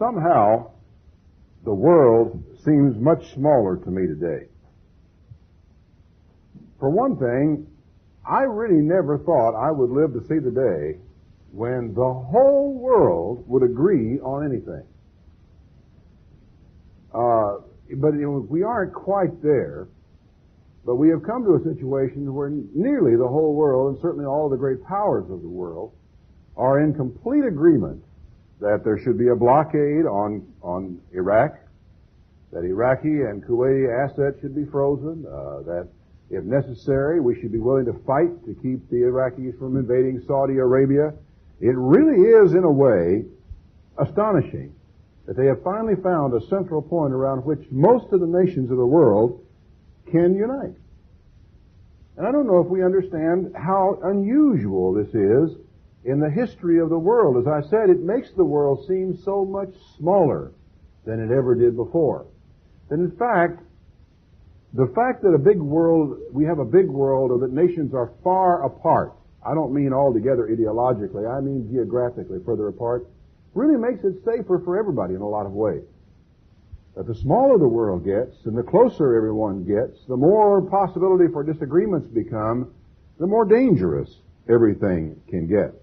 Somehow, the world seems much smaller to me today. For one thing, I really never thought I would live to see the day when the whole world would agree on anything. But we aren't quite there. But we have come to a situation where nearly the whole world, and certainly all the great powers of the world, are in complete agreement that there should be a blockade on Iraq, that Iraqi and Kuwaiti assets should be frozen, that if necessary we should be willing to fight to keep the Iraqis from invading Saudi Arabia. It really is, in a way, astonishing that they have finally found a central point around which most of the nations of the world can unite. And I don't know if we understand how unusual this is in the history of the world. As I said, it makes the world seem so much smaller than it ever did before. And in fact, the fact that we have a big world, or that nations are far apart, I don't mean altogether ideologically, I mean geographically further apart, really makes it safer for everybody in a lot of ways. That the smaller the world gets, and the closer everyone gets, the more possibility for disagreements become, the more dangerous everything can get.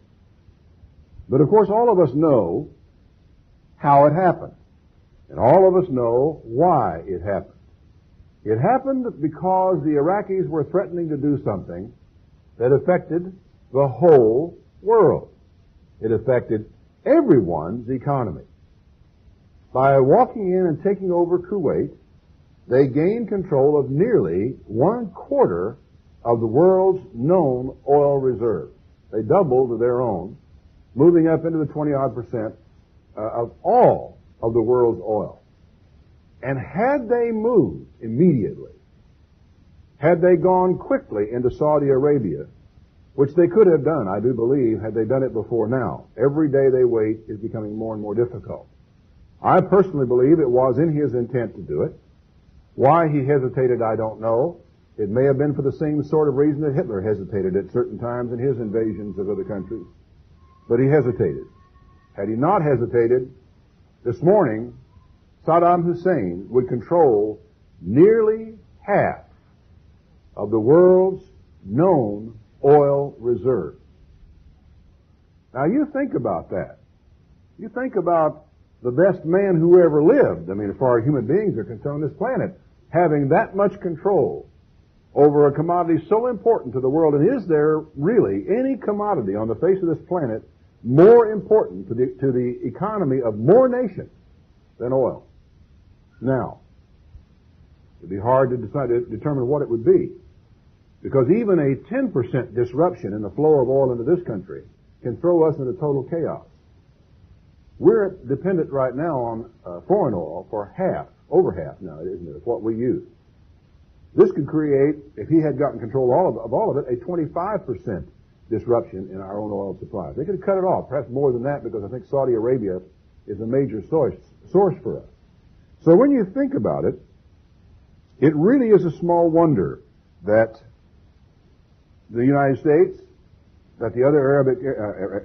But of course all of us know how it happened. And all of us know why it happened. It happened because the Iraqis were threatening to do something that affected the whole world. It affected everyone's economy. By walking in and taking over Kuwait, they gained control of nearly 1/4 of the world's known oil reserves. They doubled their own, moving up into the 20-odd% of all of the world's oil. And had they moved immediately, had they gone quickly into Saudi Arabia, which they could have done, I do believe, had they done it before now, every day they wait is becoming more and more difficult. I personally believe it was in his intent to do it. Why he hesitated, I don't know. It may have been for the same sort of reason that Hitler hesitated at certain times in his invasions of other countries. But he hesitated. Had he not hesitated, this morning, Saddam Hussein would control nearly half of the world's known oil reserves. Now you think about that. You think about the best man who ever lived, as far as human beings are concerned on this planet, having that much control over a commodity so important to the world. And is there really any commodity on the face of this planet more important to the economy of more nations than oil? Now, it'd be hard to determine what it would be, because even a 10% disruption in the flow of oil into this country can throw us into total chaos. We're dependent right now on foreign oil for over half now, isn't it, of what we use. This could create, if he had gotten control of all of it, a 25% disruption in our own oil supplies. They could cut it off, perhaps more than that, because I think Saudi Arabia is a major source for us. So when you think about it, it really is a small wonder that the United States, that the other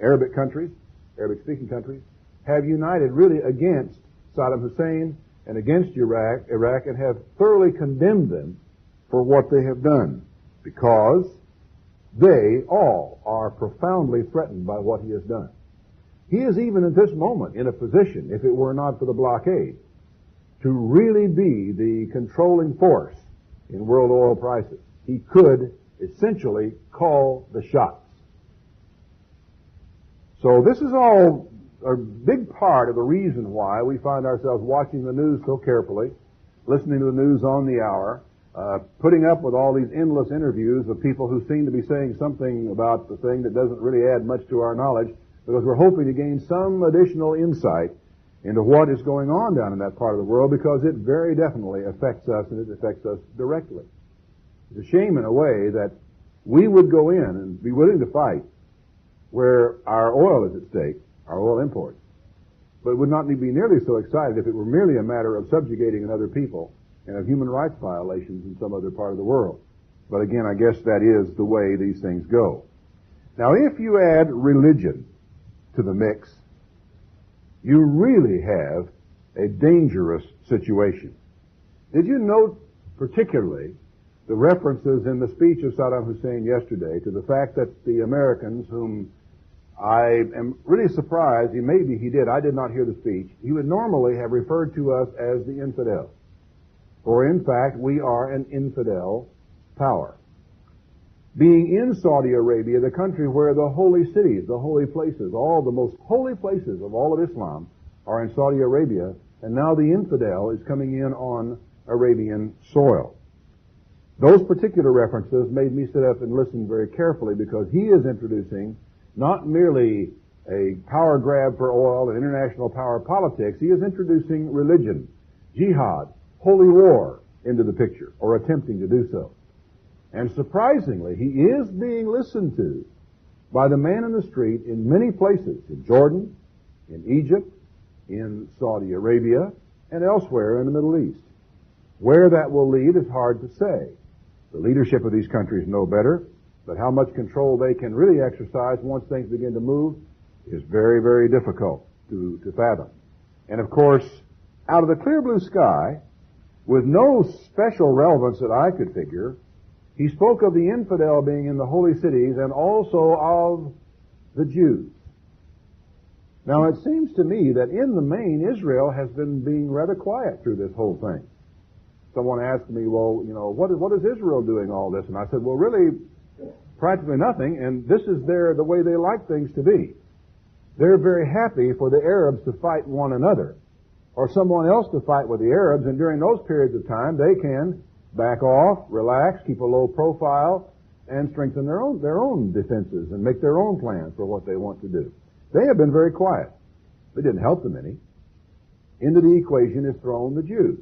Arabic countries, Arabic-speaking countries, have united really against Saddam Hussein and against Iraq, and have thoroughly condemned them for what they have done, because they all are profoundly threatened by what he has done. He is even at this moment in a position, if it were not for the blockade, to really be the controlling force in world oil prices. He could essentially call the shots. So this is all a big part of the reason why we find ourselves watching the news so carefully, listening to the news on the hour, putting up with all these endless interviews of people who seem to be saying something about the thing that doesn't really add much to our knowledge, because we're hoping to gain some additional insight into what is going on down in that part of the world, because it very definitely affects us, and it affects us directly. It's a shame in a way that we would go in and be willing to fight where our oil is at stake, our oil imports, but would not be nearly so excited if it were merely a matter of subjugating another people and of human rights violations in some other part of the world. But again, I guess that is the way these things go. Now, if you add religion to the mix, you really have a dangerous situation. Did you note particularly the references in the speech of Saddam Hussein yesterday to the fact that the Americans, whom I am really surprised, maybe he did, I did not hear the speech, he would normally have referred to us as the infidel. For in fact, we are an infidel power. Being in Saudi Arabia, the country where the holy cities, the holy places, all the most holy places of all of Islam are in Saudi Arabia, and now the infidel is coming in on Arabian soil. Those particular references made me sit up and listen very carefully, because he is introducing not merely a power grab for oil and international power politics, he is introducing religion, jihad, holy war into the picture, or attempting to do so. And surprisingly, he is being listened to by the man in the street in many places, in Jordan, in Egypt, in Saudi Arabia, and elsewhere in the Middle East. Where that will lead is hard to say. The leadership of these countries know better, but how much control they can really exercise once things begin to move is very, very difficult to fathom. And of course, out of the clear blue sky, with no special relevance that I could figure, he spoke of the infidel being in the holy cities and also of the Jews. Now, it seems to me that in the main, Israel has been being rather quiet through this whole thing. Someone asked me, well, what is Israel doing all this? And I said, well, really, practically nothing, and this is the way they like things to be. They're very happy for the Arabs to fight one another, or someone else to fight with the Arabs, and during those periods of time, they can back off, relax, keep a low profile, and strengthen their own defenses and make their own plans for what they want to do. They have been very quiet. They didn't help them any. Into the equation is thrown the Jews.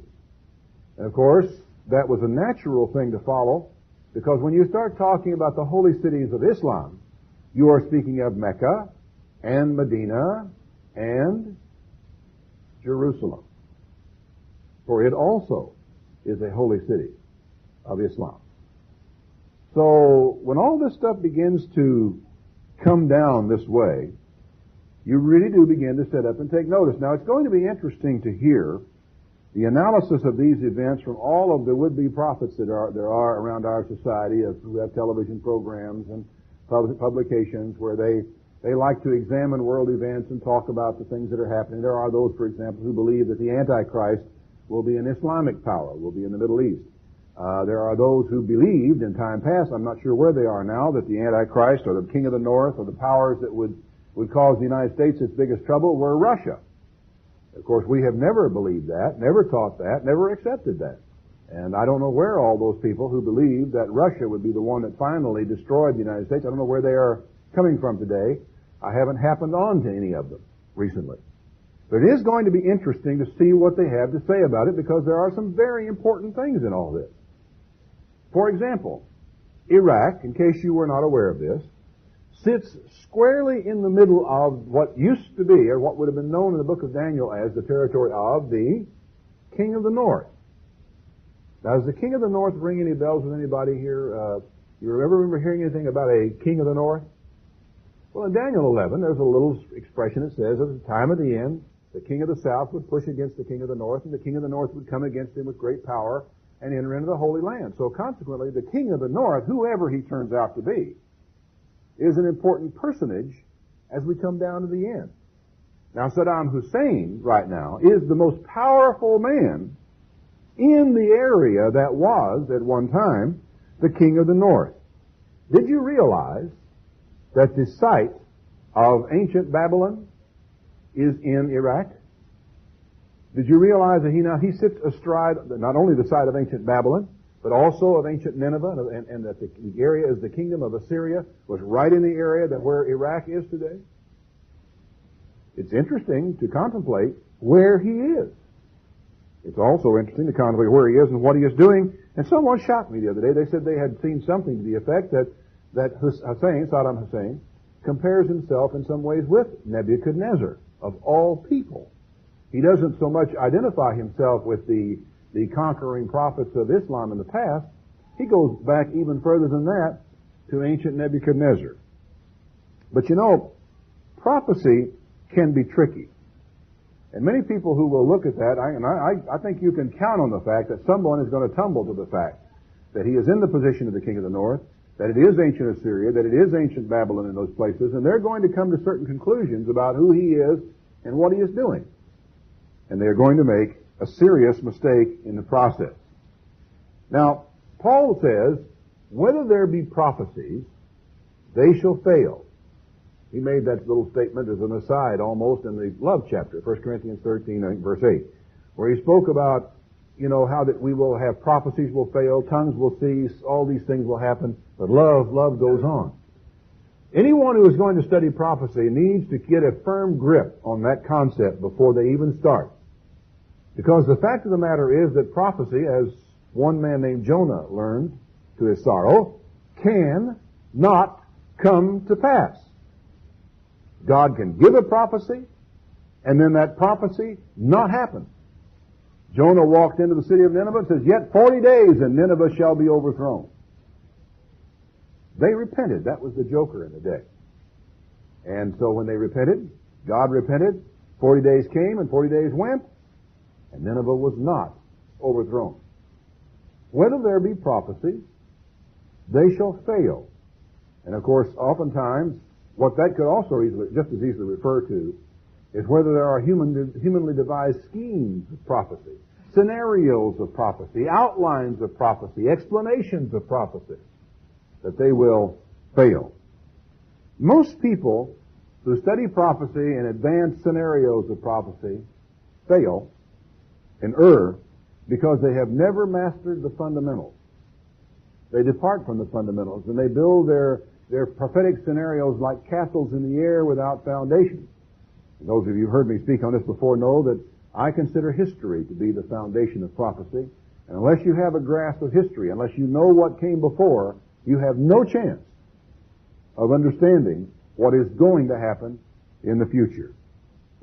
And of course, that was a natural thing to follow, because when you start talking about the holy cities of Islam, you are speaking of Mecca and Medina and Jerusalem. For it also is a holy city of Islam. So when all this stuff begins to come down this way, you really do begin to sit up and take notice. Now, it's going to be interesting to hear the analysis of these events from all of the would-be prophets that there are around our society, who have television programs and publications where they like to examine world events and talk about the things that are happening. There are those, for example, who believe that the Antichrist will be an Islamic power, will be in the Middle East. There are those who believed in time past, I'm not sure where they are now, that the Antichrist or the King of the North or the powers that would cause the United States its biggest trouble were Russia. Of course, we have never believed that, never taught that, never accepted that. And I don't know where all those people who believed that Russia would be the one that finally destroyed the United States, I don't know where they are coming from today. I haven't happened on to any of them recently. But it is going to be interesting to see what they have to say about it, because there are some very important things in all this. For example, Iraq, in case you were not aware of this, sits squarely in the middle of what used to be, or what would have been known in the book of Daniel as the territory of the King of the North. Now, does the King of the North ring any bells with anybody here? You ever remember hearing anything about a King of the North? Well, in Daniel 11, there's a little expression that says, at the time of the end, the King of the South would push against the King of the North, and the King of the North would come against him with great power and enter into the Holy Land. So consequently, the King of the North, whoever he turns out to be, is an important personage as we come down to the end. Now, Saddam Hussein, right now, is the most powerful man in the area that was, at one time, the King of the North. Did you realize that the site of ancient Babylon is in Iraq? Did you realize that he sits astride not only the site of ancient Babylon, but also of ancient Nineveh, and that the area is the kingdom of Assyria, was right in the area that where Iraq is today? It's interesting to contemplate where he is. It's also interesting to contemplate where he is and what he is doing. And someone shocked me the other day. They said they had seen something to the effect that Saddam Hussein, compares himself in some ways with Nebuchadnezzar, of all people. He doesn't so much identify himself with the conquering prophets of Islam in the past. He goes back even further than that to ancient Nebuchadnezzar. But prophecy can be tricky. And many people who will look at that, I think you can count on the fact that someone is going to tumble to the fact that he is in the position of the king of the north, that it is ancient Assyria, that it is ancient Babylon in those places, and they're going to come to certain conclusions about who he is and what he is doing. And they're going to make a serious mistake in the process. Now, Paul says, whether there be prophecies, they shall fail. He made that little statement as an aside almost in the love chapter, 1 Corinthians 13, I think, verse 8, where he spoke about, how that we will have prophecies will fail, tongues will cease, all these things will happen, but love goes on. Anyone who is going to study prophecy needs to get a firm grip on that concept before they even start. Because the fact of the matter is that prophecy, as one man named Jonah learned to his sorrow, can not come to pass. God can give a prophecy, and then that prophecy not happen. Jonah walked into the city of Nineveh and says, "Yet 40 days and Nineveh shall be overthrown." They repented. That was the joker in the day. And so when they repented, God repented, 40 days came and 40 days went, and Nineveh was not overthrown. Whether there be prophecy, they shall fail. And of course, oftentimes, what that could also just as easily refer to is whether there are humanly devised schemes of prophecy, scenarios of prophecy, outlines of prophecy, explanations of prophecy, that they will fail. Most people who study prophecy and advance scenarios of prophecy fail and err because they have never mastered the fundamentals. They depart from the fundamentals and they build their prophetic scenarios like castles in the air without foundation. And those of you who heard me speak on this before know that I consider history to be the foundation of prophecy. And unless you have a grasp of history, unless you know what came before, you have no chance of understanding what is going to happen in the future.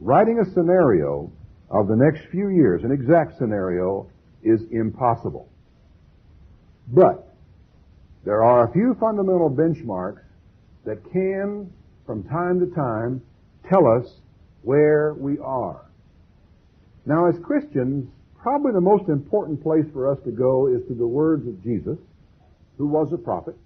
Writing a scenario of the next few years, an exact scenario, is impossible. But there are a few fundamental benchmarks that can, from time to time, tell us where we are. Now, as Christians, probably the most important place for us to go is to the words of Jesus, who was a prophet,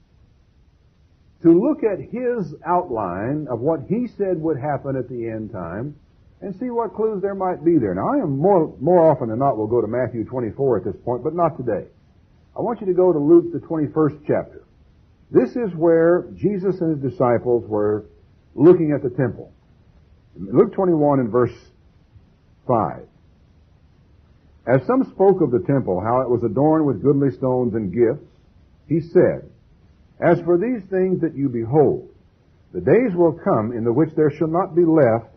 to look at his outline of what he said would happen at the end time and see what clues there might be there. Now, I am more often than not will go to Matthew 24 at this point, but not today. I want you to go to Luke, the 21st chapter. This is where Jesus and his disciples were looking at the temple. Luke 21 and verse 5. As some spoke of the temple, how it was adorned with goodly stones and gifts, he said, "As for these things that you behold, the days will come in the which there shall not be left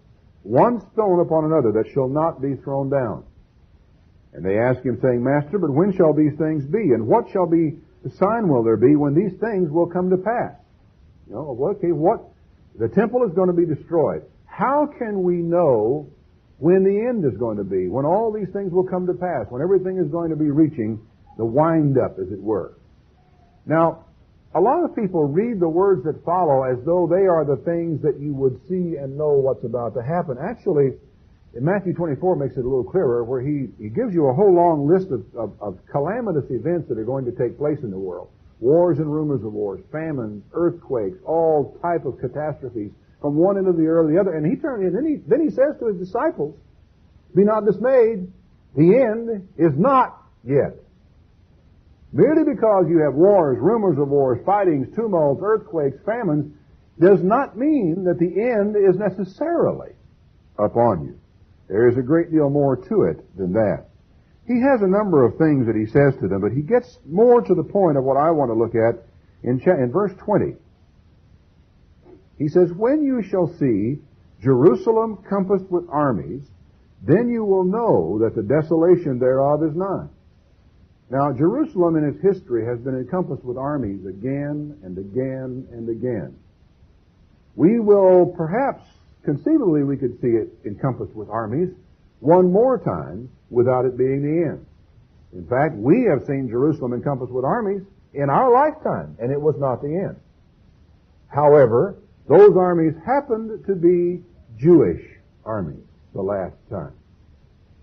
one stone upon another that shall not be thrown down." And they asked him, saying, "Master, but when shall these things be? And what shall be the sign will there be when these things will come to pass?" The temple is going to be destroyed. How can we know when the end is going to be, when all these things will come to pass, when everything is going to be reaching the wind-up, as it were? Now, a lot of people read the words that follow as though they are the things that you would see and know what's about to happen. Actually, in Matthew 24 makes it a little clearer, where he gives you a whole long list of calamitous events that are going to take place in the world. Wars and rumors of wars, famines, earthquakes, all type of catastrophes from one end of the earth to the other. And then he says to his disciples, "Be not dismayed, the end is not yet." Merely because you have wars, rumors of wars, fightings, tumults, earthquakes, famines, does not mean that the end is necessarily upon you. There is a great deal more to it than that. He has a number of things that he says to them, but he gets more to the point of what I want to look at in verse 20. He says, "When you shall see Jerusalem compassed with armies, then you will know that the desolation thereof is nigh." Now, Jerusalem in its history has been encompassed with armies again and again and again. We will perhaps, conceivably, we could see it encompassed with armies one more time without it being the end. In fact, we have seen Jerusalem encompassed with armies in our lifetime, and it was not the end. However, those armies happened to be Jewish armies the last time.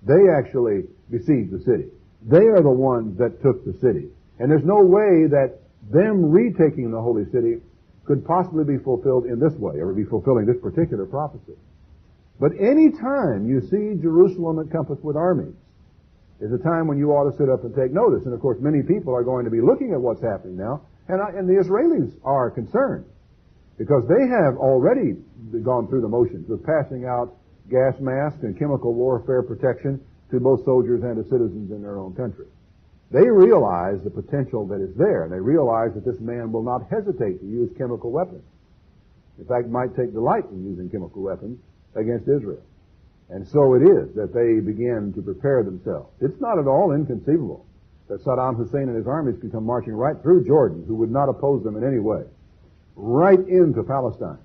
They actually besieged the city. They are the ones that took the city. And there's no way that them retaking the holy city could possibly be fulfilled in this way, or be fulfilling this particular prophecy. But any time you see Jerusalem encompassed with armies is a time when you ought to sit up and take notice. And of course, many people are going to be looking at what's happening now, and the Israelis are concerned because they have already gone through the motions of passing out gas masks and chemical warfare protection to both soldiers and to citizens in their own country. They realize the potential that is there, and they realize that this man will not hesitate to use chemical weapons. In fact, might take delight in using chemical weapons against Israel. And so it is that they begin to prepare themselves. It's not at all inconceivable that Saddam Hussein and his armies could come marching right through Jordan, who would not oppose them in any way, right into Palestine,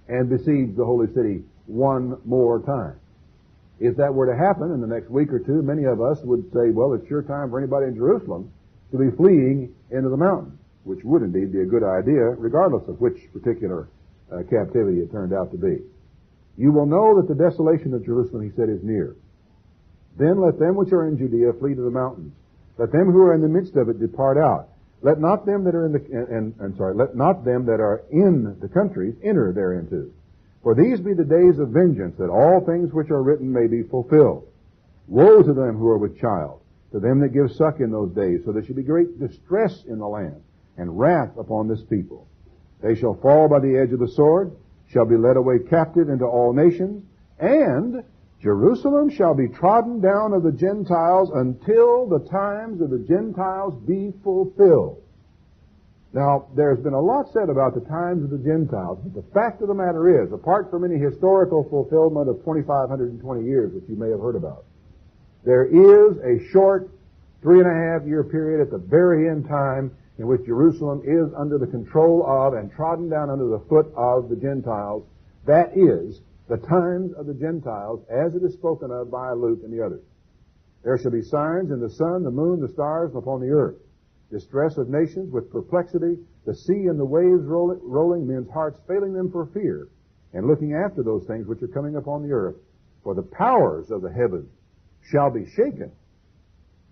and besiege the holy city one more time. If that were to happen in the next week or two, many of us would say, well, it's sure time for anybody in Jerusalem to be fleeing into the mountains, which would indeed be a good idea, regardless of which particular captivity it turned out to be. You will know that the desolation of Jerusalem, he said, is near. Then let them which are in Judea flee to the mountains. Let them who are in the midst of it depart out. Let not them that are in let not them that are in the countries enter thereinto. For these be the days of vengeance, that all things which are written may be fulfilled. Woe to them who are with child, to them that give suck in those days, so there shall be great distress in the land, and wrath upon this people. They shall fall by the edge of the sword, shall be led away captive into all nations, and Jerusalem shall be trodden down of the Gentiles until the times of the Gentiles be fulfilled. Now, there's been a lot said about the times of the Gentiles, but the fact of the matter is, apart from any historical fulfillment of 2,520 years, which you may have heard about, there is a short 3.5-year period at the very end time in which Jerusalem is under the control of and trodden down under the foot of the Gentiles. That is the times of the Gentiles as it is spoken of by Luke and the others. There shall be signs in the sun, the moon, the stars, and upon the earth. Distress of nations with perplexity, the sea and the waves rolling, men's hearts failing them for fear, and looking after those things which are coming upon the earth. For the powers of the heavens shall be shaken.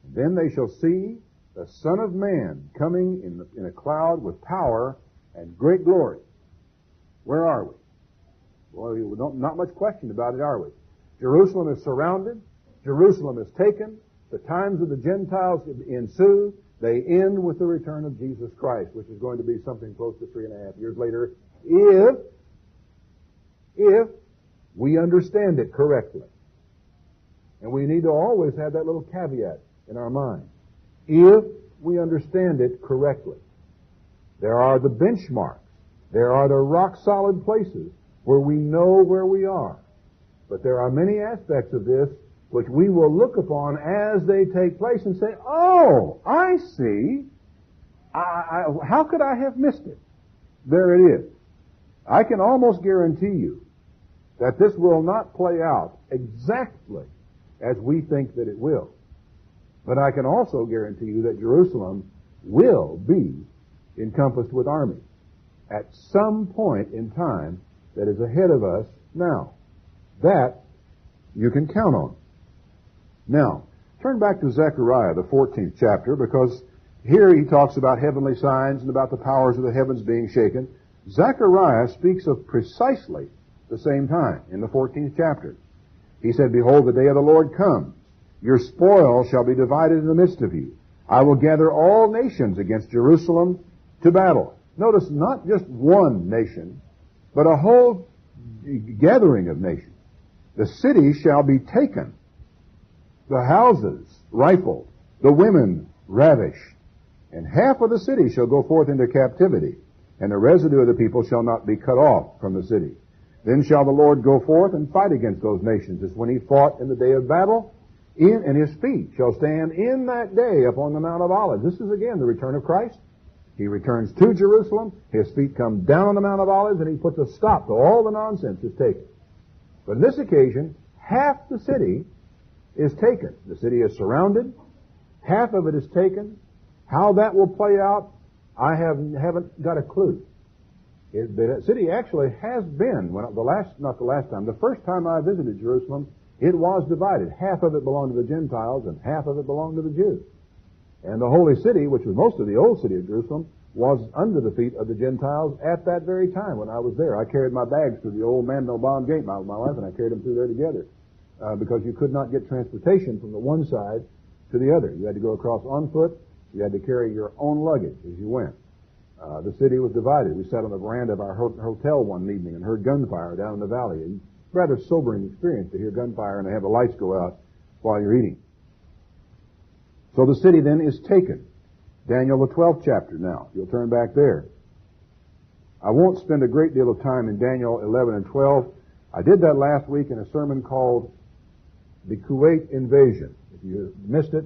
And then they shall see the Son of Man coming in a cloud with power and great glory. Where are we? Well, not much question about it, are we? Jerusalem is surrounded. Jerusalem is taken. The times of the Gentiles ensue. They end with the return of Jesus Christ, which is going to be something close to 3.5 years later, if we understand it correctly. And we need to always have that little caveat in our mind. If we understand it correctly. There are the benchmarks. There are the rock-solid places where we know where we are. But there are many aspects of this which we will look upon as they take place and say, oh, I see. How could I have missed it? There it is. I can almost guarantee you that this will not play out exactly as we think that it will. But I can also guarantee you that Jerusalem will be encompassed with armies at some point in time that is ahead of us now. That you can count on. Now, turn back to Zechariah, the 14th chapter, because here he talks about heavenly signs and about the powers of the heavens being shaken. Zechariah speaks of precisely the same time in the 14th chapter. He said, Behold, the day of the Lord comes. Your spoil shall be divided in the midst of you. I will gather all nations against Jerusalem to battle. Notice, not just one nation, but a whole gathering of nations. The city shall be taken, the houses rifled, the women ravished, and half of the city shall go forth into captivity, and the residue of the people shall not be cut off from the city. Then shall the Lord go forth and fight against those nations, as when he fought in the day of battle, and his feet shall stand in that day upon the Mount of Olives. This is again the return of Christ. He returns to Jerusalem, his feet come down on the Mount of Olives, and he puts a stop to all the nonsense that's taken. But on this occasion, half the city is taken. The city is surrounded. Half of it is taken. How that will play out, I haven't got a clue. The city actually has been, the first time I visited Jerusalem It was divided. Half of it belonged to the Gentiles and half of it belonged to the Jews. And the holy city, which was most of the old city of Jerusalem, was under the feet of the Gentiles at that very time when I was there. I carried my bags through the old man-no-bond gate, my wife and I carried them through there together, because you could not get transportation from the one side to the other. You had to go across on foot. You had to carry your own luggage as you went. The city was divided. We sat on the veranda of our hotel one evening and heard gunfire down in the valley. A rather sobering experience to hear gunfire and to have the lights go out while you're eating. So the city then is taken. Daniel, the 12th chapter now. You'll turn back there. I won't spend a great deal of time in Daniel 11 and 12. I did that last week in a sermon called The Kuwait Invasion. If you missed it,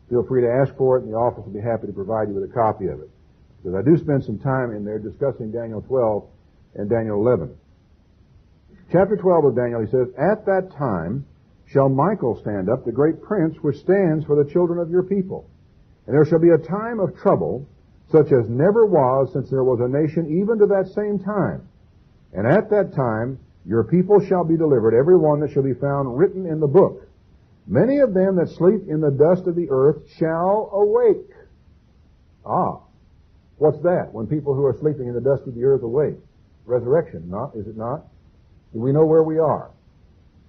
feel free to ask for it, and the office will be happy to provide you with a copy of it. Because I do spend some time in there discussing Daniel 12 and Daniel 11. Chapter 12 of Daniel, he says, "At that time shall Michael stand up, the great prince, which stands for the children of your people. And there shall be a time of trouble, such as never was since there was a nation even to that same time. And at that time your people shall be delivered, every one that shall be found written in the book. Many of them that sleep in the dust of the earth shall awake." What's that? When people who are sleeping in the dust of the earth awake? Resurrection, is it not? Do we know where we are?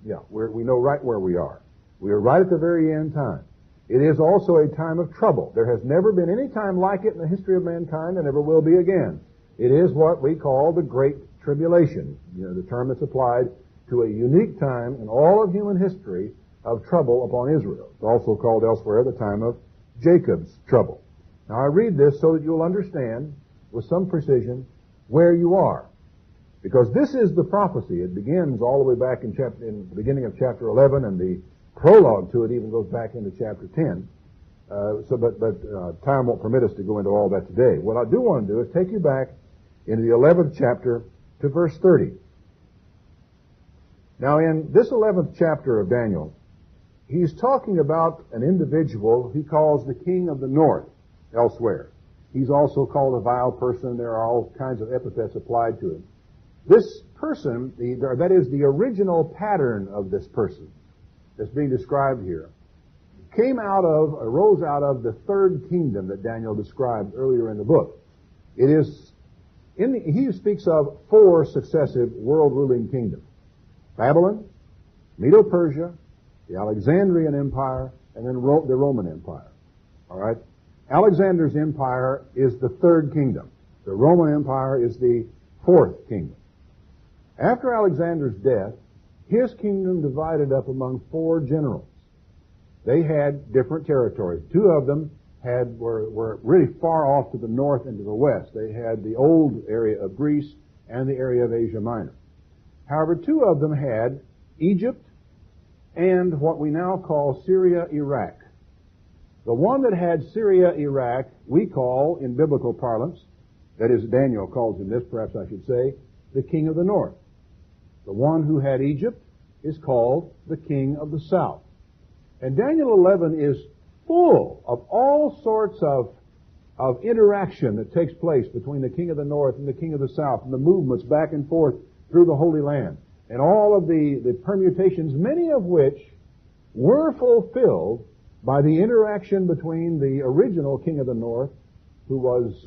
Yeah, we know right where we are. We are right at the very end time. It is also a time of trouble. There has never been any time like it in the history of mankind and never will be again. It is what we call the Great Tribulation, the term that's applied to a unique time in all of human history of trouble upon Israel. It's also called elsewhere the time of Jacob's trouble. Now I read this so that you'll understand with some precision where you are. Because this is the prophecy. It begins all the way back in the beginning of chapter 11, and the prologue to it even goes back into chapter 10. But time won't permit us to go into all that today. What I do want to do is take you back into the 11th chapter to verse 30. Now in this 11th chapter of Daniel, he's talking about an individual he calls the king of the north elsewhere. He's also called a vile person. There are all kinds of epithets applied to him. This person, that is the original pattern of this person that's being described here, arose out of the third kingdom that Daniel described earlier in the book. He speaks of 4 successive world-ruling kingdoms: Babylon, Medo-Persia, the Alexandrian Empire, and then the Roman Empire. All right? Alexander's empire is the third kingdom. The Roman Empire is the 4th kingdom. After Alexander's death, his kingdom divided up among 4 generals. They had different territories. 2 of them were really far off to the north and to the west. They had the old area of Greece and the area of Asia Minor. However, 2 of them had Egypt and what we now call Syria, Iraq. The one that had Syria, Iraq, we call, in biblical parlance, that is, Daniel calls him this, perhaps I should say, the king of the north. The one who had Egypt is called the king of the south. And Daniel 11 is full of all sorts of interaction that takes place between the king of the north and the king of the south, and the movements back and forth through the Holy Land, and all of the permutations, many of which were fulfilled by the interaction between the original king of the north, who was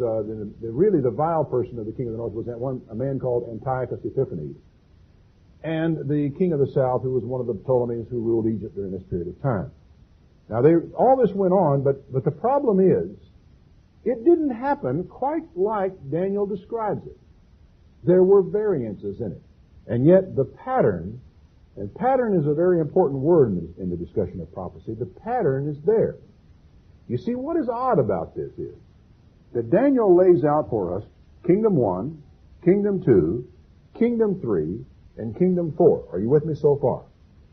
really the vile person of the king of the north, was a man called Antiochus Epiphanes, and the king of the south, who was one of the Ptolemies who ruled Egypt during this period of time. Now, all this went on, but the problem is, it didn't happen quite like Daniel describes it. There were variances in it. And yet the pattern, and pattern is a very important word in the discussion of prophecy, the pattern is there. You see, what is odd about this is that Daniel lays out for us Kingdom 1, Kingdom 2, Kingdom 3, and Kingdom 4. Are you with me so far?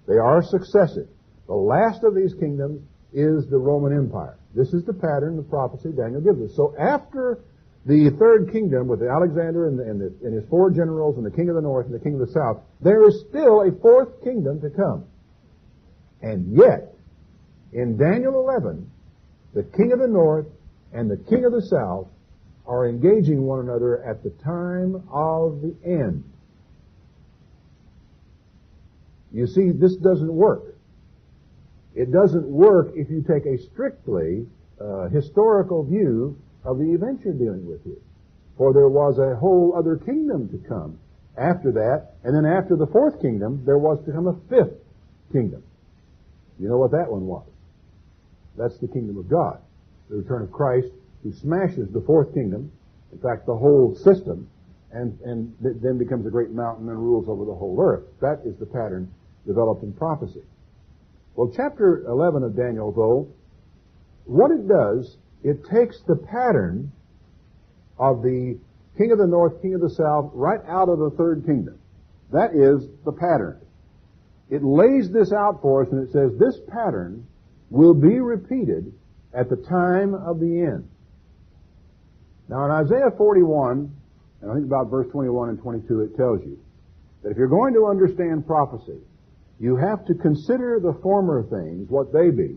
They are successive. The last of these kingdoms is the Roman Empire. This is the pattern of prophecy Daniel gives us. So after the third kingdom with Alexander and his 4 generals and the king of the north and the king of the south, there is still a 4th kingdom to come. And yet, in Daniel 11, the king of the north and the king of the south are engaging one another at the time of the end. You see, this doesn't work. It doesn't work if you take a strictly historical view of the events you're dealing with here. For there was a whole other kingdom to come after that, and then after the fourth kingdom, there was to come a fifth kingdom. You know what that one was? That's the kingdom of God. The return of Christ, who smashes the fourth kingdom, in fact, the whole system, and then becomes a great mountain and rules over the whole earth. That is the pattern developed in prophecy. Well, chapter 11 of Daniel, though, what it does, it takes the pattern of the king of the north, king of the south, right out of the third kingdom. That is the pattern. It lays this out for us, and it says this pattern will be repeated at the time of the end. Now, in Isaiah 41, and I think about verse 21 and 22, it tells you that if you're going to understand prophecy, you have to consider the former things, what they be,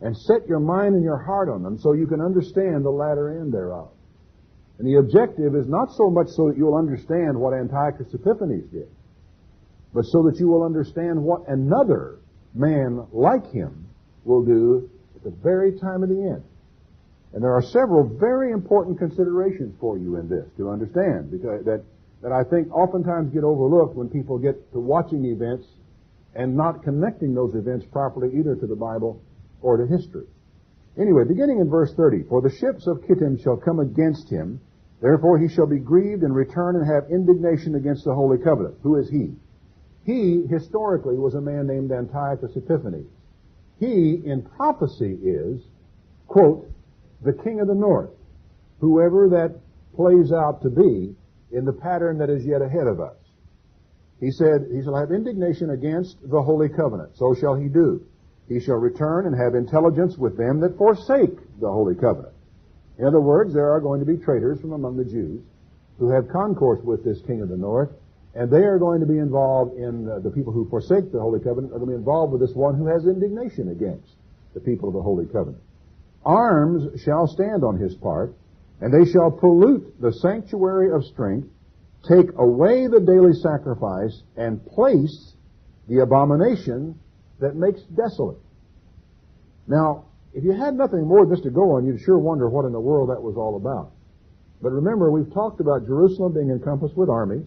and set your mind and your heart on them so you can understand the latter end thereof. And the objective is not so much so that you'll understand what Antiochus Epiphanes did, but so that you will understand what another man like him will do at the very time of the end. And there are several very important considerations for you in this to understand, because that I think oftentimes get overlooked when people get to watching events and not connecting those events properly either to the Bible or to history. Anyway, beginning in verse 30, for the ships of Kittim shall come against him, therefore he shall be grieved and return and have indignation against the Holy Covenant. Who is he? He, historically, was a man named Antiochus Epiphanes. He, in prophecy, is, quote, the king of the north, whoever that plays out to be in the pattern that is yet ahead of us. He said, he shall have indignation against the Holy Covenant. So shall he do. He shall return and have intelligence with them that forsake the Holy Covenant. In other words, there are going to be traitors from among the Jews who have concourse with this king of the north, and they are going to be involved in the people who forsake the Holy Covenant are going to be involved with this one who has indignation against the people of the Holy Covenant. Arms shall stand on his part, and they shall pollute the sanctuary of strength, take away the daily sacrifice, and place the abomination that makes desolate. Now, if you had nothing more than this to go on, you'd sure wonder what in the world that was all about. But remember, we've talked about Jerusalem being encompassed with armies.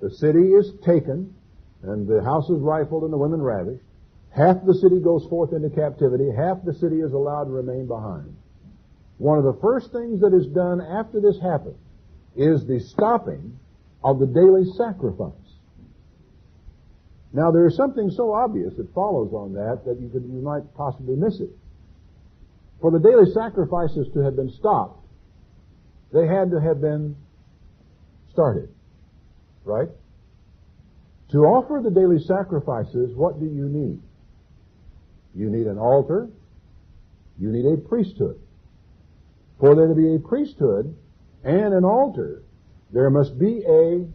The city is taken, and the house is rifled and the women ravished. Half the city goes forth into captivity. Half the city is allowed to remain behind. One of the first things that is done after this happens is the stopping of the daily sacrifice. Now, there is something so obvious that follows on that you might possibly miss it. For the daily sacrifices to have been stopped, they had to have been started, right? To offer the daily sacrifices, what do you need? You need an altar. You need a priesthood. For there to be a priesthood and an altar, there must be a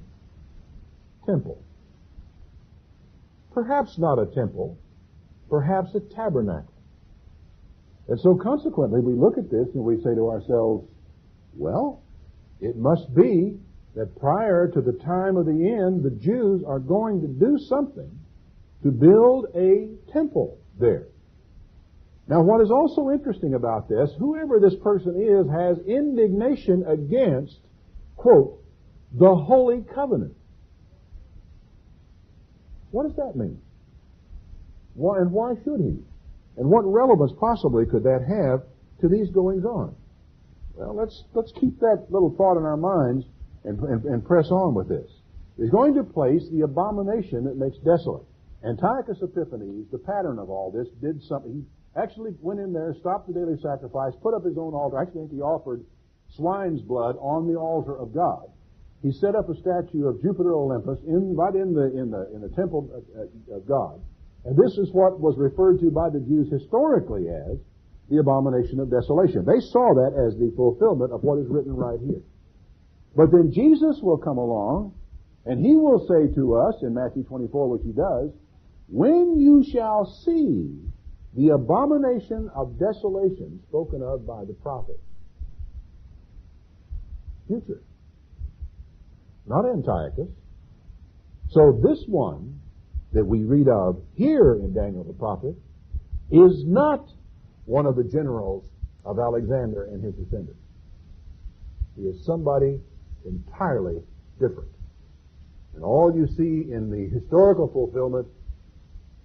temple. Perhaps not a temple, perhaps a tabernacle. And so consequently, we look at this and we say to ourselves, well, it must be that prior to the time of the end, the Jews are going to do something to build a temple there. Now, what is also interesting about this, whoever this person is has indignation against, quote, the Holy Covenant. What does that mean? Why, and why should he? And what relevance possibly could that have to these goings-on? Well, let's keep that little thought in our minds and press on with this. He's going to place the abomination that makes desolate. Antiochus Epiphanes, the pattern of all this, did something. He actually went in there, stopped the daily sacrifice, put up his own altar. Actually, I think he offered swine's blood on the altar of God. He set up a statue of Jupiter Olympus right in the temple of God. And this is what was referred to by the Jews historically as the abomination of desolation. They saw that as the fulfillment of what is written right here. But then Jesus will come along, and he will say to us in Matthew 24, which he does, when you shall see the abomination of desolation spoken of by the prophet. Future. Not Antiochus. So this one that we read of here in Daniel the prophet is not one of the generals of Alexander and his descendants. He is somebody entirely different. And all you see in the historical fulfillment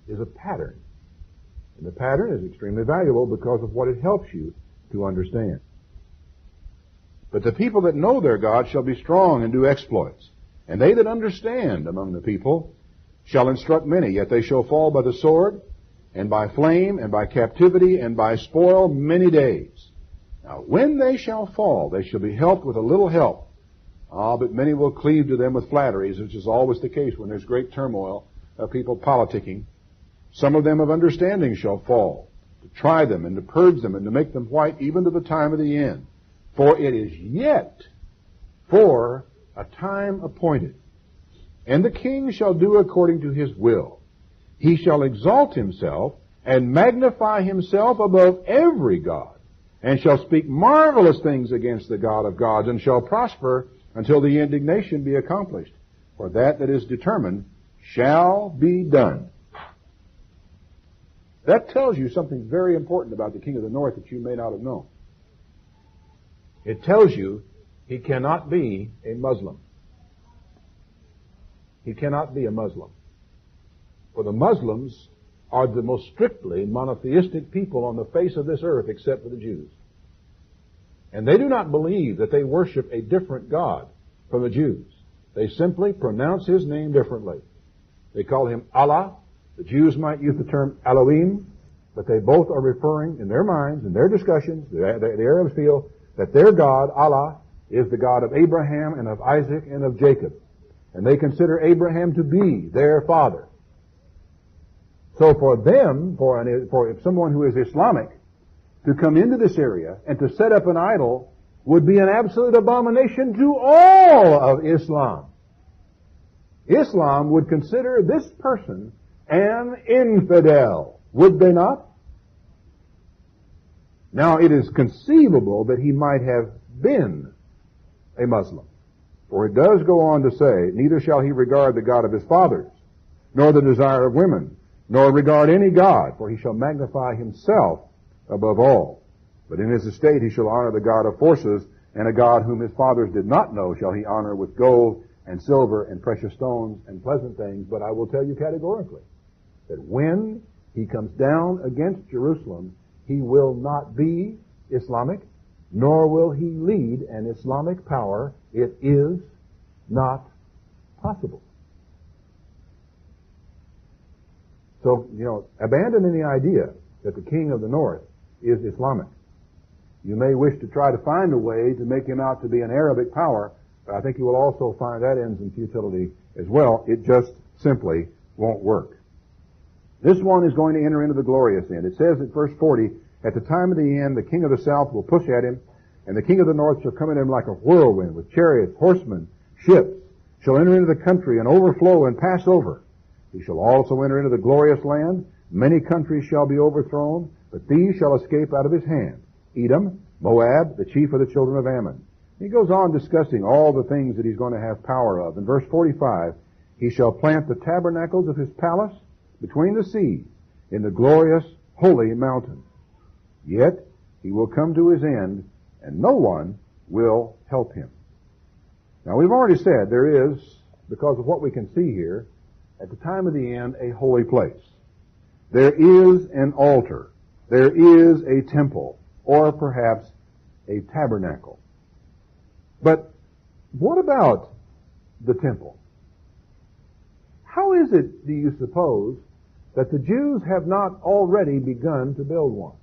is a pattern. And the pattern is extremely valuable because of what it helps you to understand. But the people that know their God shall be strong and do exploits. And they that understand among the people shall instruct many, yet they shall fall by the sword, and by flame, and by captivity, and by spoil many days. Now when they shall fall, they shall be helped with a little help. But many will cleave to them with flatteries, which is always the case when there's great turmoil of people politicking. Some of them of understanding shall fall, to try them, and to purge them, and to make them white, even to the time of the end. For it is yet for a time appointed. And the king shall do according to his will. He shall exalt himself and magnify himself above every god, and shall speak marvelous things against the God of gods, and shall prosper until the indignation be accomplished. For that is determined shall be done. That tells you something very important about the king of the north that you may not have known. It tells you he cannot be a Muslim. He cannot be a Muslim. For the Muslims are the most strictly monotheistic people on the face of this earth except for the Jews. And they do not believe that they worship a different God from the Jews. They simply pronounce his name differently. They call him Allah. The Jews might use the term Elohim, but they both are referring in their minds, in their discussions, the Arabs feel that their God, Allah, is the God of Abraham and of Isaac and of Jacob. And they consider Abraham to be their father. So for them, for someone who is Islamic, to come into this area and to set up an idol would be an absolute abomination to all of Islam. Islam would consider this person an infidel, would they not? Now, it is conceivable that he might have been a Muslim. For it does go on to say, neither shall he regard the God of his fathers, nor the desire of women, nor regard any God, for he shall magnify himself above all. But in his estate he shall honor the God of forces, and a God whom his fathers did not know shall he honor with gold and silver and precious stones and pleasant things. But I will tell you categorically that when he comes down against Jerusalem, he will not be Islamic, nor will he lead an Islamic power. It is not possible. So, abandoning the idea that the king of the north is Islamic. You may wish to try to find a way to make him out to be an Arabic power, but I think you will also find that ends in futility as well. It just simply won't work. This one is going to enter into the glorious end. It says at verse 40, at the time of the end, the king of the south will push at him, and the king of the north shall come at him like a whirlwind, with chariots, horsemen, ships, shall enter into the country and overflow and pass over. He shall also enter into the glorious land. Many countries shall be overthrown, but these shall escape out of his hand. Edom, Moab, the chief of the children of Ammon. He goes on discussing all the things that he's going to have power of. In verse 45, he shall plant the tabernacles of his palace between the seas in the glorious holy mountain. Yet he will come to his end, and no one will help him. Now we've already said there is, because of what we can see here, at the time of the end, a holy place. There is an altar. There is a temple, or perhaps a tabernacle. But what about the temple? How is it, do you suppose, that the Jews have not already begun to build one?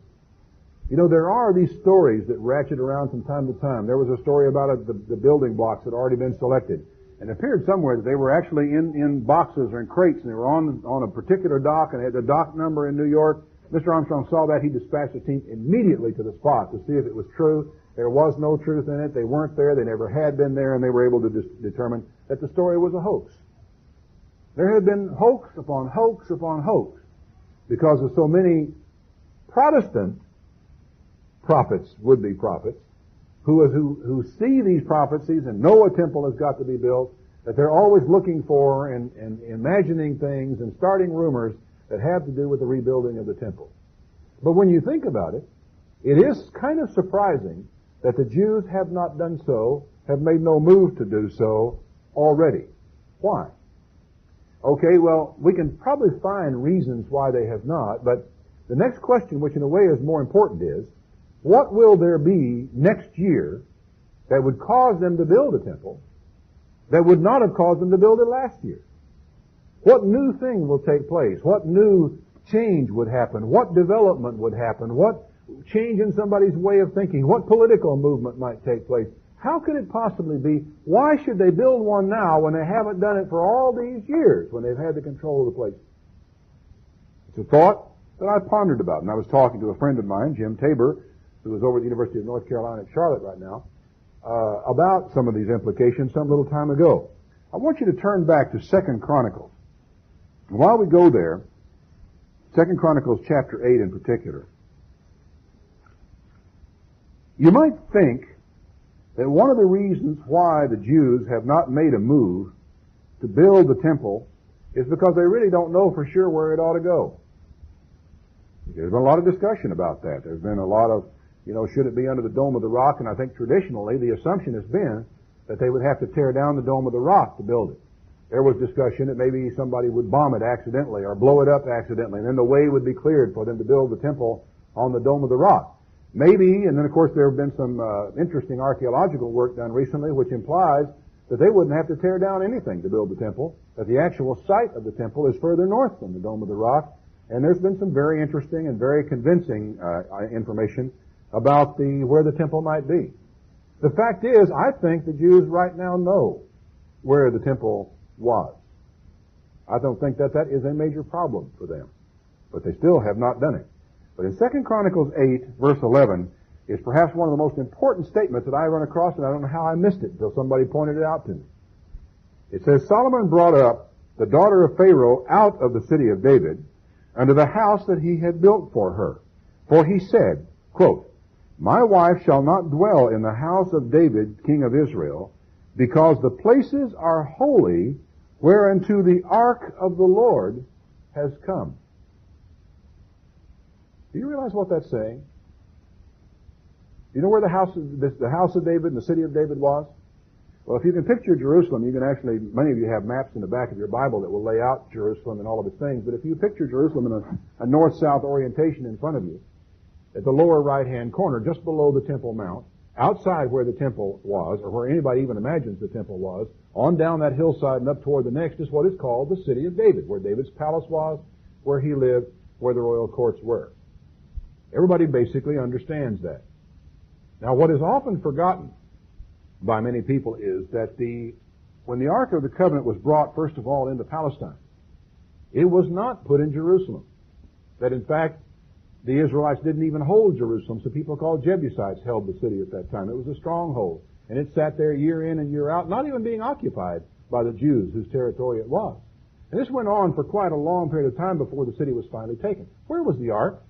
There are these stories that ratchet around from time to time. There was a story about the building blocks that had already been selected. And it appeared somewhere that they were actually in boxes or in crates, and they were on a particular dock, and they had the dock number in New York. Mr. Armstrong saw that. He dispatched a team immediately to the spot to see if it was true. There was no truth in it. They weren't there. They never had been there, and they were able to determine that the story was a hoax. There had been hoax upon hoax upon hoax because of so many Protestant prophets, would-be prophets, who see these prophecies and know a temple has got to be built, that they're always looking for and imagining things and starting rumors that have to do with the rebuilding of the temple. But when you think about it, it is kind of surprising that the Jews have not done so, have made no move to do so already. Why? Okay, well, we can probably find reasons why they have not, but the next question, which in a way is more important, is, what will there be next year that would cause them to build a temple that would not have caused them to build it last year? What new thing will take place? What new change would happen? What development would happen? What change in somebody's way of thinking? What political movement might take place? How could it possibly be? Why should they build one now when they haven't done it for all these years, when they've had the control of the place? It's a thought that I pondered about, and I was talking to a friend of mine, Jim Tabor, who is over at the University of North Carolina at Charlotte right now, about some of these implications some little time ago. I want you to turn back to 2 Chronicles. And while we go there, 2 Chronicles chapter 8 in particular, you might think that one of the reasons why the Jews have not made a move to build the temple is because they really don't know for sure where it ought to go. There's been a lot of discussion about that. There's been a lot of, should it be under the Dome of the Rock? And I think traditionally the assumption has been that they would have to tear down the Dome of the Rock to build it. There was discussion that maybe somebody would bomb it accidentally or blow it up accidentally, and then the way would be cleared for them to build the temple on the Dome of the Rock. Maybe, and then of course there have been some interesting archaeological work done recently which implies that they wouldn't have to tear down anything to build the temple, that the actual site of the temple is further north than the Dome of the Rock. And there's been some very interesting and very convincing information about where the temple might be. The fact is, I think the Jews right now know where the temple was. I don't think that is a major problem for them. But they still have not done it. But in 2 Chronicles 8, verse 11, is perhaps one of the most important statements that I run across, and I don't know how I missed it until somebody pointed it out to me. It says, Solomon brought up the daughter of Pharaoh out of the city of David unto the house that he had built for her. For he said, quote, My wife shall not dwell in the house of David, king of Israel, because the places are holy whereunto the ark of the Lord has come. Do you realize what that's saying? Do you know where the house of David and the city of David was? Well, if you can picture Jerusalem, you can actually, many of you have maps in the back of your Bible that will lay out Jerusalem and all of its things, but if you picture Jerusalem in a north-south orientation in front of you, at the lower right-hand corner, just below the Temple Mount, outside where the temple was, or where anybody even imagines the temple was, on down that hillside and up toward the next is what is called the city of David, where David's palace was, where he lived, where the royal courts were. Everybody basically understands that. Now, what is often forgotten by many people is that when the Ark of the Covenant was brought, first of all, into Palestine, it was not put in Jerusalem. That, in fact, the Israelites didn't even hold Jerusalem, so people called Jebusites held the city at that time. It was a stronghold, and it sat there year in and year out, not even being occupied by the Jews whose territory it was. And this went on for quite a long period of time before the city was finally taken. Where was the Ark?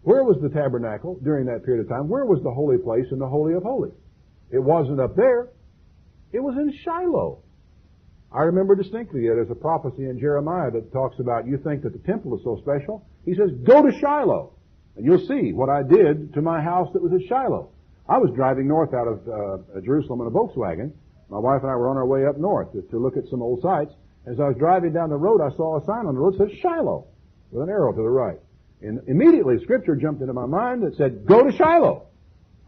Where was the tabernacle during that period of time? Where was the holy place in the Holy of Holies? It wasn't up there. It was in Shiloh. I remember distinctly there's a prophecy in Jeremiah that talks about, you think that the temple is so special? He says, go to Shiloh, and you'll see what I did to my house that was at Shiloh. I was driving north out of Jerusalem in a Volkswagen. My wife and I were on our way up north to look at some old sites. As I was driving down the road, I saw a sign on the road that said Shiloh, with an arrow to the right. And immediately Scripture jumped into my mind that said, go to Shiloh.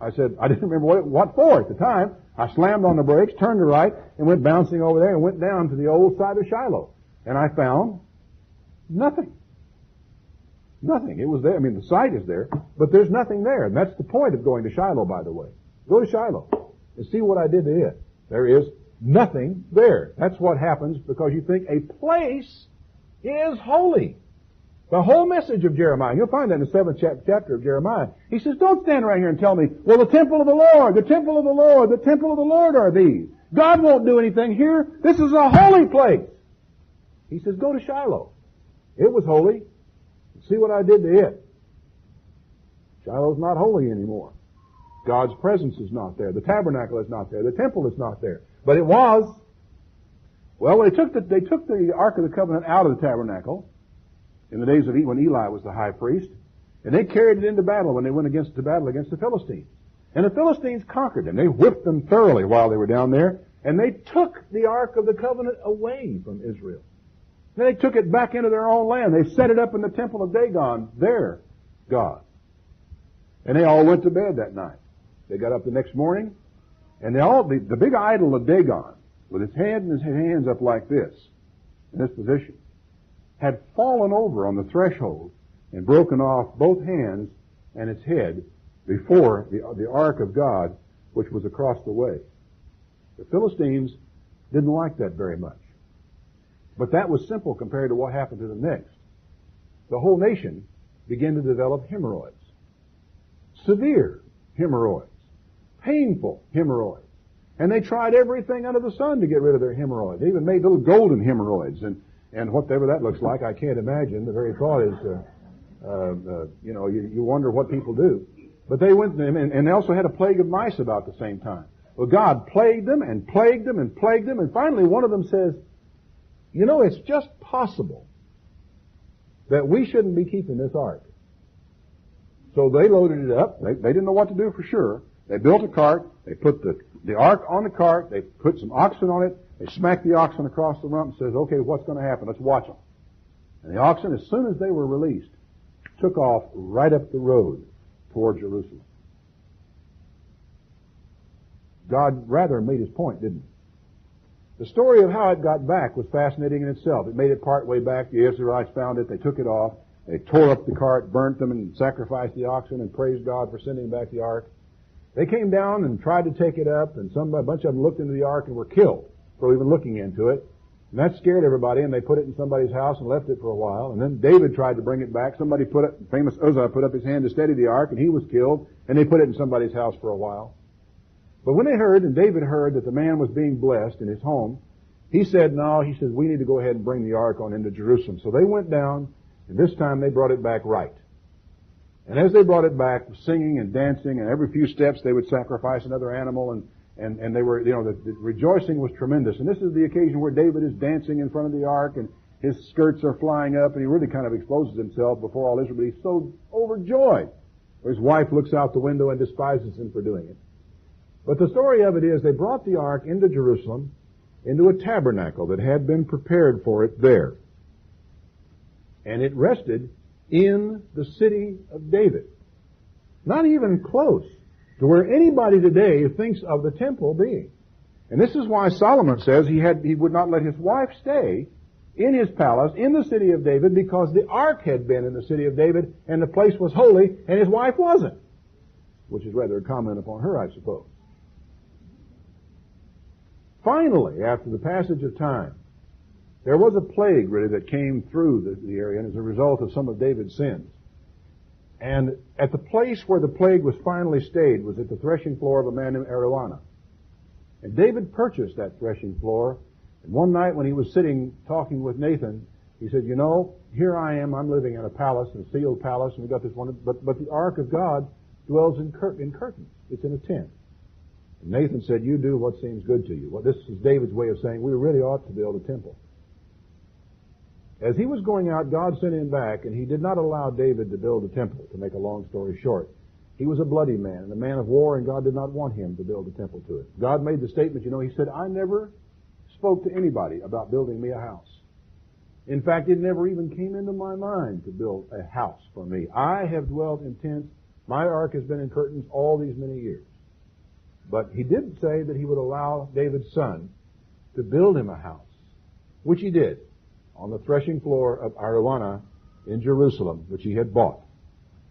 I said, I didn't remember what for at the time. I slammed on the brakes, turned to right, and went bouncing over there and went down to the old side of Shiloh. And I found nothing. Nothing. It was there. I mean, the site is there, but there's nothing there. And that's the point of going to Shiloh, by the way. Go to Shiloh and see what I did to it. There is nothing there. That's what happens because you think a place is holy. The whole message of Jeremiah, you'll find that in the 7th chapter of Jeremiah. He says, don't stand around here and tell me, well, the temple of the Lord, the temple of the Lord, the temple of the Lord are these. God won't do anything here. This is a holy place. He says, go to Shiloh. It was holy. See what I did to it. Shiloh's not holy anymore. God's presence is not there. The tabernacle is not there. The temple is not there. But it was. Well, they took the Ark of the Covenant out of the tabernacle in the days of when Eli was the high priest, and they carried it into battle when they went to battle against the Philistines. And the Philistines conquered them. They whipped them thoroughly while they were down there, and they took the Ark of the Covenant away from Israel. Then they took it back into their own land. They set it up in the temple of Dagon, their god. And they all went to bed that night. They got up the next morning, and the big idol of Dagon, with his head and his hands up like this, in this position, had fallen over on the threshold and broken off both hands and its head before the ark of God, which was across the way. The Philistines didn't like that very much. But that was simple compared to what happened to them next. The whole nation began to develop hemorrhoids. Severe hemorrhoids. Painful hemorrhoids. And they tried everything under the sun to get rid of their hemorrhoids. They even made little golden hemorrhoids. And whatever that looks like, I can't imagine. The very thought is, you wonder what people do. But they went, and they also had a plague of mice about the same time. Well, God plagued them and plagued them and plagued them, and finally one of them says, it's just possible that we shouldn't be keeping this ark. So they loaded it up. They didn't know what to do for sure. They built a cart. They put the ark on the cart. They put some oxen on it. They smacked the oxen across the rump and says, okay, what's going to happen? Let's watch them. And the oxen, as soon as they were released, took off right up the road toward Jerusalem. God rather made his point, didn't he? The story of how it got back was fascinating in itself. It made it part way back. The Israelites found it. They took it off. They tore up the cart, burnt them, and sacrificed the oxen and praised God for sending back the ark. They came down and tried to take it up, and a bunch of them looked into the ark and were killed for even looking into it. And that scared everybody, and they put it in somebody's house and left it for a while. And then David tried to bring it back. Famous Uzzah put up his hand to steady the ark, and he was killed, and they put it in somebody's house for a while. But when they heard, and David heard, that the man was being blessed in his home, he said, we need to go ahead and bring the ark on into Jerusalem. So they went down, and this time they brought it back right. And as they brought it back, singing and dancing, and every few steps they would sacrifice another animal, and they were, the rejoicing was tremendous. And this is the occasion where David is dancing in front of the ark, and his skirts are flying up, and he really kind of exposes himself before all Israel. He's so overjoyed. His wife looks out the window and despises him for doing it. But the story of it is they brought the ark into Jerusalem, into a tabernacle that had been prepared for it there. And it rested in the city of David. Not even close to where anybody today thinks of the temple being. And this is why Solomon says he would not let his wife stay in his palace in the city of David, because the ark had been in the city of David and the place was holy and his wife wasn't. Which is rather a comment upon her, I suppose. Finally, after the passage of time, there was a plague really that came through the area, and as a result of some of David's sins. And at the place where the plague was finally stayed was at the threshing floor of a man named Araunah. And David purchased that threshing floor. And one night when he was sitting talking with Nathan, he said, here I am, I'm living in a palace, a sealed palace, and we got this one, but the ark of God dwells in curtains. It's in a tent. And Nathan said, you do what seems good to you. Well, this is David's way of saying we really ought to build a temple. As he was going out, God sent him back, and he did not allow David to build a temple, to make a long story short. He was a bloody man and a man of war, and God did not want him to build a temple to it. God made the statement, he said, I never spoke to anybody about building me a house. In fact, it never even came into my mind to build a house for me. I have dwelt in tents. My ark has been in curtains all these many years. But he did say that he would allow David's son to build him a house, which he did on the threshing floor of Araunah in Jerusalem, which he had bought.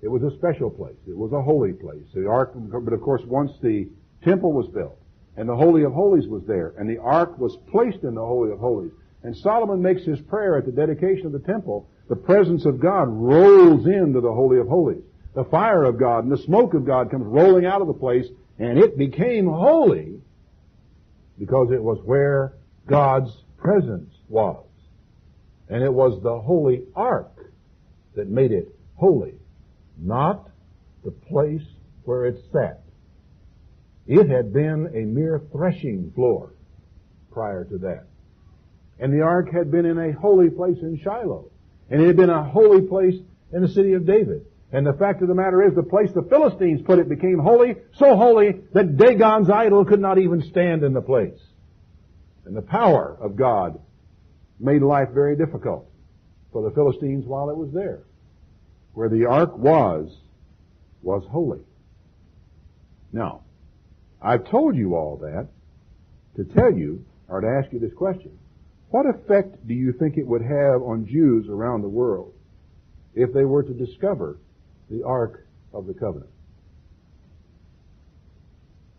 It was a special place. It was a holy place. The ark, but of course, once the temple was built and the Holy of Holies was there, and the ark was placed in the Holy of Holies, and Solomon makes his prayer at the dedication of the temple, the presence of God rolls into the Holy of Holies. The fire of God and the smoke of God comes rolling out of the place, and it became holy because it was where God's presence was. And it was the holy ark that made it holy, not the place where it sat. It had been a mere threshing floor prior to that. And the ark had been in a holy place in Shiloh. And it had been a holy place in the city of David. And the fact of the matter is, the place the Philistines put it became holy, so holy that Dagon's idol could not even stand in the place. And the power of God made life very difficult for the Philistines while it was there. Where the ark was holy. Now, I've told you all that to tell you, or to ask you this question. What effect do you think it would have on Jews around the world if they were to discover the Ark of the Covenant?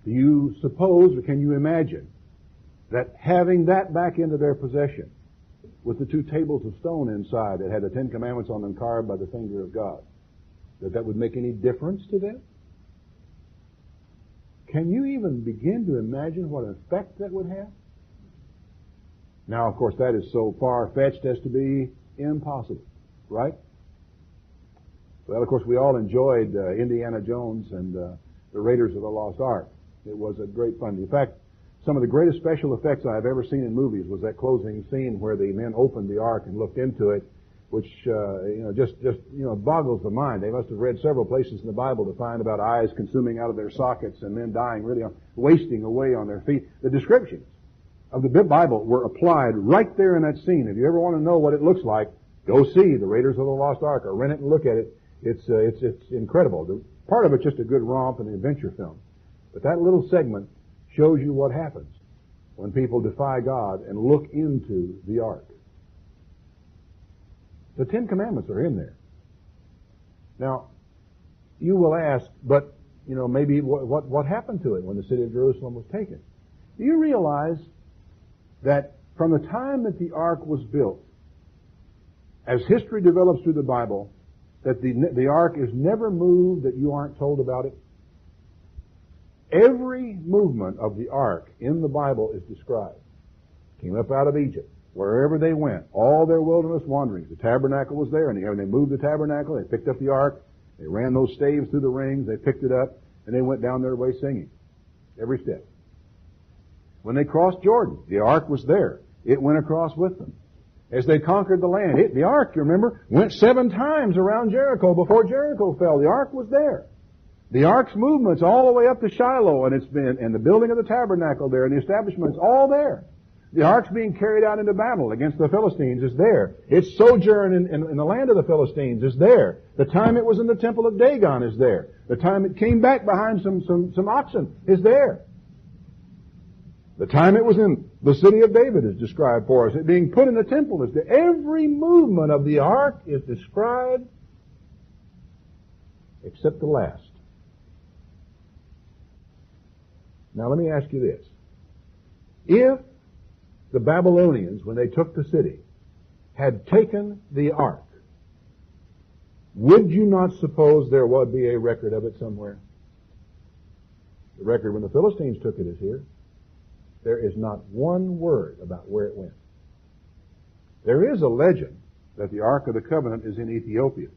Do you suppose, or can you imagine, that having that back into their possession, with the 2 tables of stone inside that had the 10 Commandments on them carved by the finger of God, that would make any difference to them? Can you even begin to imagine what effect that would have? Now, of course, that is so far-fetched as to be impossible, right? Well, of course, we all enjoyed Indiana Jones and the Raiders of the Lost Ark. It was a great fun. In fact, some of the greatest special effects I've ever seen in movies was that closing scene where the men opened the ark and looked into it, which just boggles the mind. They must have read several places in the Bible to find about eyes consuming out of their sockets and men dying, really wasting away on their feet. The descriptions of the Bible were applied right there in that scene. If you ever want to know what it looks like, go see the Raiders of the Lost Ark, or rent it and look at it. It's incredible. Part of it's just a good romp and adventure film. But that little segment shows you what happens when people defy God and look into the ark. The 10 Commandments are in there. Now, you will ask, but, maybe what happened to it when the city of Jerusalem was taken? Do you realize that from the time that the ark was built, as history develops through the Bible, that the ark is never moved that you aren't told about it? Every movement of the ark in the Bible is described. Came up out of Egypt, wherever they went, all their wilderness wanderings. The tabernacle was there, and they moved the tabernacle, they picked up the ark, they ran those staves through the rings, they picked it up, and they went down their way singing. Every step. When they crossed Jordan, the ark was there. It went across with them. As they conquered the land, the ark, you remember, went 7 times around Jericho before Jericho fell. The ark was there. The ark's movements all the way up to Shiloh, and the building of the tabernacle there, and the establishment's all there. The ark's being carried out into battle against the Philistines is there. Its sojourn in the land of the Philistines is there. The time it was in the temple of Dagon is there. The time it came back behind some oxen is there. The time it was in the city of David is described for us. It being put in the temple is there. Every movement of the ark is described except the last. Now let me ask you this. If the Babylonians, when they took the city, had taken the ark, would you not suppose there would be a record of it somewhere? The record when the Philistines took it is here. There is not one word about where it went. There is a legend that the Ark of the Covenant is in Ethiopia.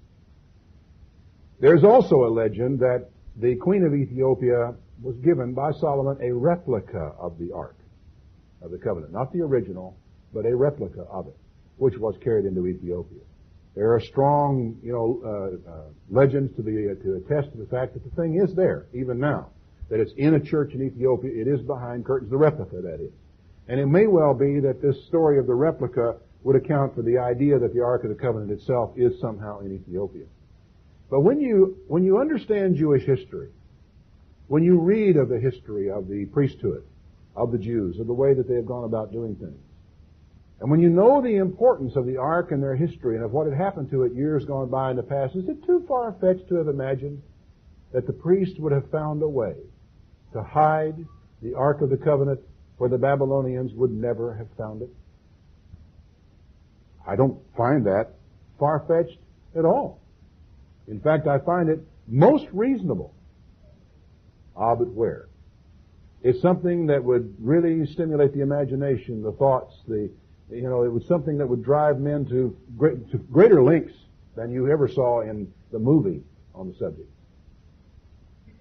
There's also a legend that the Queen of Ethiopia was given by Solomon a replica of the Ark of the Covenant. Not the original, but a replica of it, which was carried into Ethiopia. There are strong, legends to attest to the fact that the thing is there, even now. That it's in a church in Ethiopia. It is behind curtains, the replica, that is. And it may well be that this story of the replica would account for the idea that the Ark of the Covenant itself is somehow in Ethiopia. But when you understand Jewish history, when you read of the history of the priesthood, of the Jews, of the way that they have gone about doing things, and when you know the importance of the Ark and their history and of what had happened to it years gone by in the past, is it too far-fetched to have imagined that the priest would have found a way to hide the Ark of the Covenant where the Babylonians would never have found it? I don't find that far-fetched at all. In fact, I find it most reasonable. But where? It's something that would really stimulate the imagination, the thoughts, it was something that would drive men to greater lengths than you ever saw in the movie on the subject.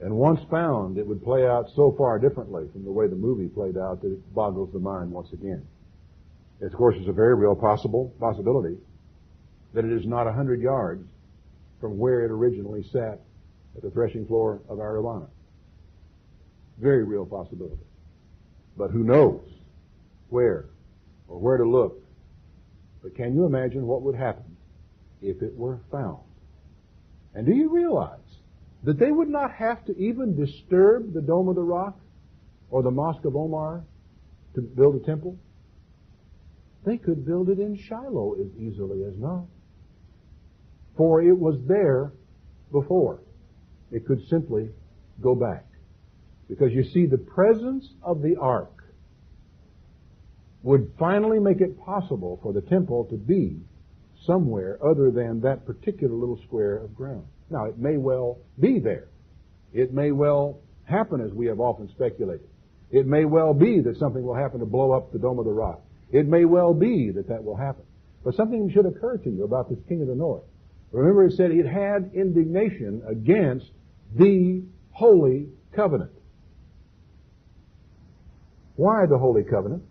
And once found, it would play out so far differently from the way the movie played out that it boggles the mind once again. Of course, it's a very real possibility that it is not 100 yards from where it originally sat at the threshing floor of Aravana. Very real possibility. But who knows where or where to look? But can you imagine what would happen if it were found? And do you realize that they would not have to even disturb the Dome of the Rock or the Mosque of Omar to build a temple? They could build it in Shiloh as easily as not. For it was there before. It could simply go back. Because you see, the presence of the ark would finally make it possible for the temple to be somewhere other than that particular little square of ground. Now, it may well be there. It may well happen as we have often speculated. It may well be that something will happen to blow up the Dome of the Rock. It may well be that that will happen. But something should occur to you about this king of the north. Remember, it said it had indignation against the Holy Covenant. Why the Holy Covenant?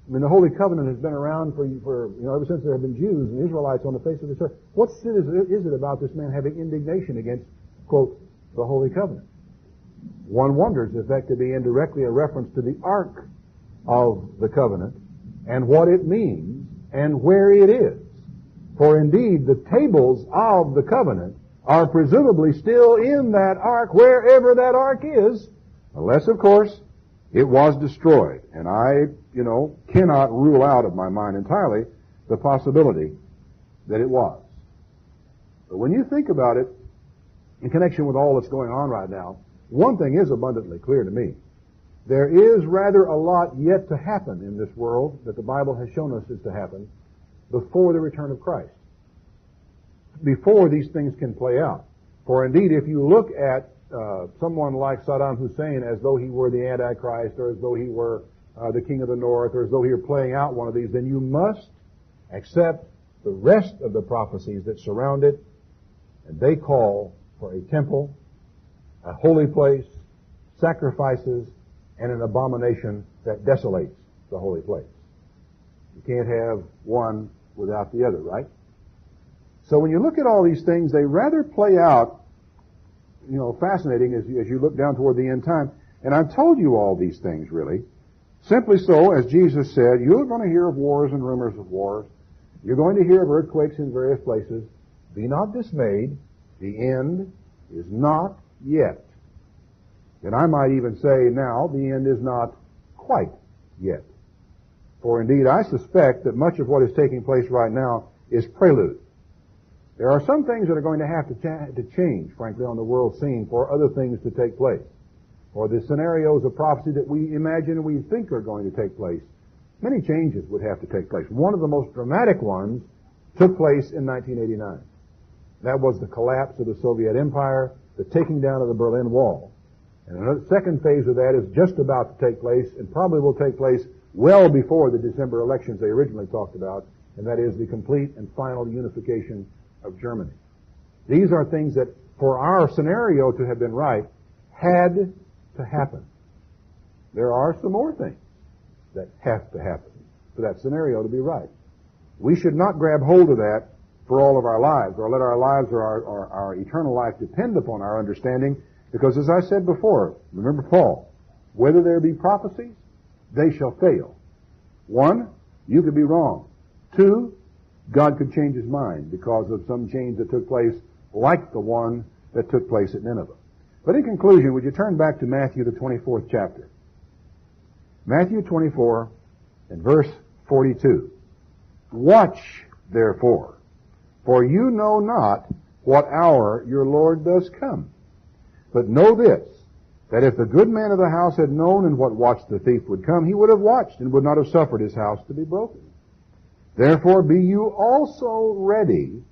I mean, the Holy Covenant has been around for ever since there have been Jews and Israelites on the face of this earth. What sin is it about this man having indignation against, quote, the Holy Covenant? One wonders if that could be indirectly a reference to the Ark of the Covenant and what it means and where it is. For indeed, the tables of the covenant are presumably still in that ark, wherever that ark is, unless, of course, it was destroyed. And I, cannot rule out of my mind entirely the possibility that it was. But when you think about it, in connection with all that's going on right now, one thing is abundantly clear to me. There is rather a lot yet to happen in this world that the Bible has shown us is to happen before the return of Christ. Before these things can play out. For indeed, if you look at someone like Saddam Hussein as though he were the Antichrist or as though he were the king of the north or as though he were playing out one of these, then you must accept the rest of the prophecies that surround it, and they call for a temple, a holy place, sacrifices, and an abomination that desolates the holy place. You can't have one without the other, right? So when you look at all these things, they rather play out, fascinating as you look down toward the end time. And I've told you all these things, really, simply so, as Jesus said, you're going to hear of wars and rumors of wars. You're going to hear of earthquakes in various places. Be not dismayed. The end is not yet. And I might even say now, the end is not quite yet. For indeed, I suspect that much of what is taking place right now is prelude. There are some things that are going to have to change, frankly, on the world scene for other things to take place. For the scenarios of prophecy that we imagine and we think are going to take place, many changes would have to take place. One of the most dramatic ones took place in 1989. That was the collapse of the Soviet Empire, the taking down of the Berlin Wall. And another second phase of that is just about to take place and probably will take place well before the December elections they originally talked about, and that is the complete and final unification of Germany. These are things that, for our scenario to have been right, had to happen. There are some more things that have to happen for that scenario to be right. We should not grab hold of that for all of our lives, or let our lives or our eternal life depend upon our understanding, because as I said before, remember Paul, whether there be prophecies, they shall fail. 1, you could be wrong. 2, God could change his mind because of some change that took place like the one that took place at Nineveh. But in conclusion, would you turn back to Matthew, the 24th chapter? Matthew 24 and verse 42. Watch, therefore, for you know not what hour your Lord does come. But know this, that if the good man of the house had known in what watch the thief would come, he would have watched and would not have suffered his house to be broken. Therefore be you also ready,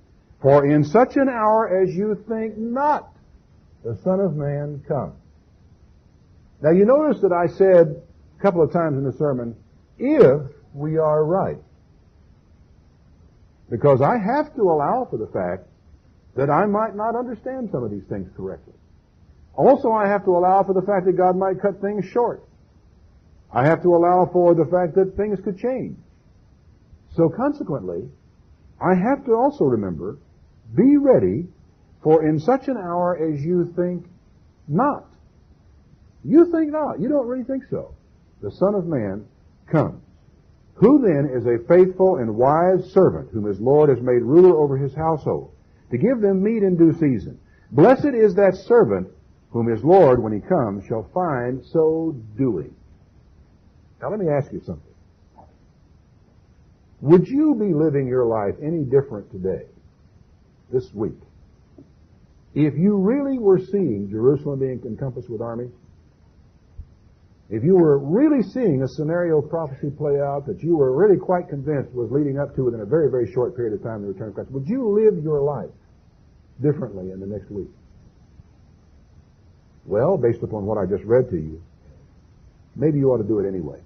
for in such an hour as you think not, the Son of Man comes. Now you notice that I said a couple of times in the sermon, if we are right. Because I have to allow for the fact that I might not understand some of these things correctly. Also, I have to allow for the fact that God might cut things short. I have to allow for the fact that things could change. So consequently, I have to also remember, be ready for in such an hour as you think not. You think not. You don't really think so. The Son of Man comes. Who then is a faithful and wise servant whom his Lord has made ruler over his household, to give them meat in due season? Blessed is that servant whom his Lord, when he comes, shall find so doing. Now let me ask you something. Would you be living your life any different today, this week, if you really were seeing Jerusalem being encompassed with armies? If you were really seeing a scenario of prophecy play out that you were really quite convinced was leading up to within a very, very short period of time the return of Christ, would you live your life differently in the next week? Well, based upon what I just read to you, maybe you ought to do it anyway.